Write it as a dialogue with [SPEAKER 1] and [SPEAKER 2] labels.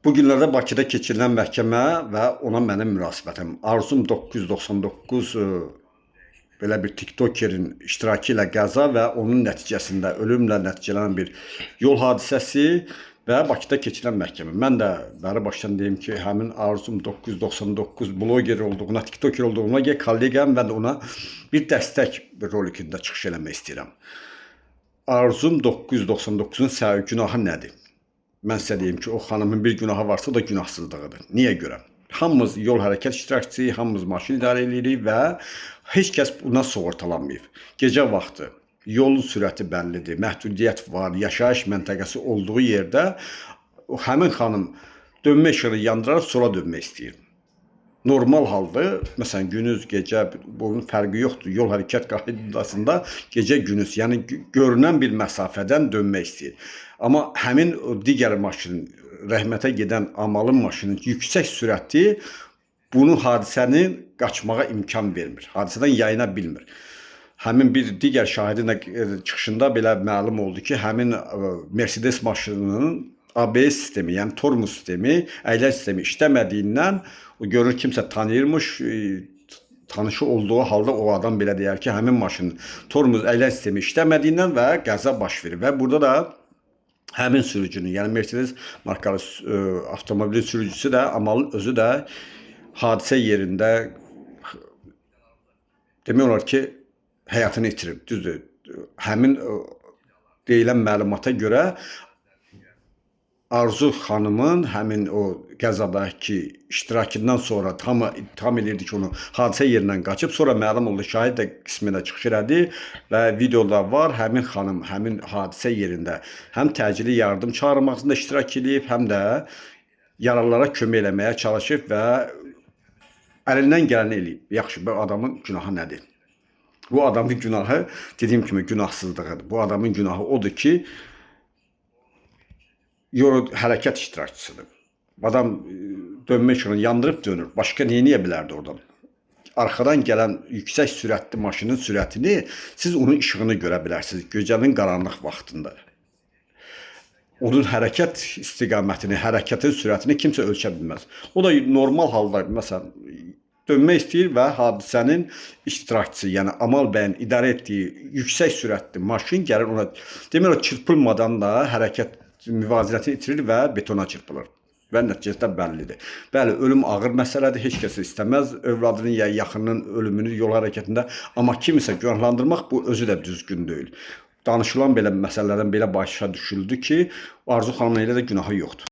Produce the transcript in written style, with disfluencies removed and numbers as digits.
[SPEAKER 1] Bu günlərdə Bakıda keçirilən məhkəmə və ona mənim münasibətim. Arzum 999 belə bir TikTokerin iştirakı ilə qəza və onun nəticəsində ölümlə nəticələnən bir yol hadisəsi və Bakıda keçirilən məhkəmə. Mən də bəri başdan deyim ki, həmin Arzum 999 bloger olduğuna, TikToker olduğuna kollegam və də ona bir dəstək rolikində çıxış eləmək istəyirəm. Arzum 999-un səbəbi günahı nədir? Mən sizə deyim ki, o xanımın bir günahı varsa, o da günahsızlığıdır. Niyə görə? Hamımız yol hərəkət iştirakçıyıq, hamımız maşın idarə edirik və heç kəs buna sığortalanmayıb. Gecə vaxtı yolun sürəti bəllidir, məhdudiyyət var, yaşayış məntəqəsi olduğu yerdə həmin xanım dönmə işığı yandıraraq sola dönmək istəyir. Normal halda, məsələn, gündüz, gecə bunun fərqi yoxdur. Yol hərəkət qaydasında gecə gündüz, yəni görünən bir məsafədən dönmək istəyir. Amma həmin digər maşının, rəhmətə gedən amalın maşının yüksək sürəti bunu hadisənin qaçmağa imkan vermir. Hadisədən yayına bilmir. Həmin bir digər şahidin çıxışında belə məlum oldu ki, həmin Mercedes maşınının ABS sistemi, yəni tormuz sistemi, əyləc sistemi işləmədiyindən o görür kimsə tanıyırmış, tanışı olduğu halda o adam belə deyər ki, həmin maşının tormuz əyləc sistemi işləmədiyindən və qəza baş verir. Və burada da həmin sürücünün, yəni Mercedes markalı avtomobilin sürücüsü də, amalın özü də hadisə yerində demək olar ki, həyatını itirib. Düzdür, həmin deyilən məlumata görə Arzu xanımın həmin o qəzadakı iştirakından sonra tam eləyirdi ki, onu hadisə yerindən qaçıb, sonra məlum oldu, şahid də qismində çıxış elədi və videoda var, həmin xanım həmin hadisə yerində həm təcili yardım çağırmasında iştirak edib, həm də yaralılara kömək eləməyə çalışıb və əlindən gələni eləyib. Yaxşı, bu adamın günahı nədir? Bu adamın günahı, dediyim kimi, günahsızlığıdır. Bu adamın günahı odur ki, yol hərəkət iştirakçısıdır. Adam dönmə işığını yandırıb dönür. Başqa nə edə bilərdi oradan? Arxadan gələn yüksək sürətli maşının sürətini siz onun işığını görə bilərsiniz gecənin qaranlıq vaxtında. Onun hərəkət istiqamətini, hərəkətin sürətini kimsə ölçə bilməz. O da normal halda, məsələn, dönmək istəyir və hadisənin iştirakçısı, yəni Amal bəyin idarə etdiyi yüksək sürətli maşın gəlir ona, demək olar çırpılmadan da hərəkət müvazinətini itirir və betona çırpılır. Və nəticədə bəllidir. Bəli, ölüm ağır məsələdir, heç kəs istəməz övladının ya yaxınının ölümünü yol hərəkətində, amma kimisə günahlandırmaq bu özü də düzgün deyil. Danışılan belə məsələlərdən belə başa düşüldü ki, Arzu xanımın elə də günahı yoxdur.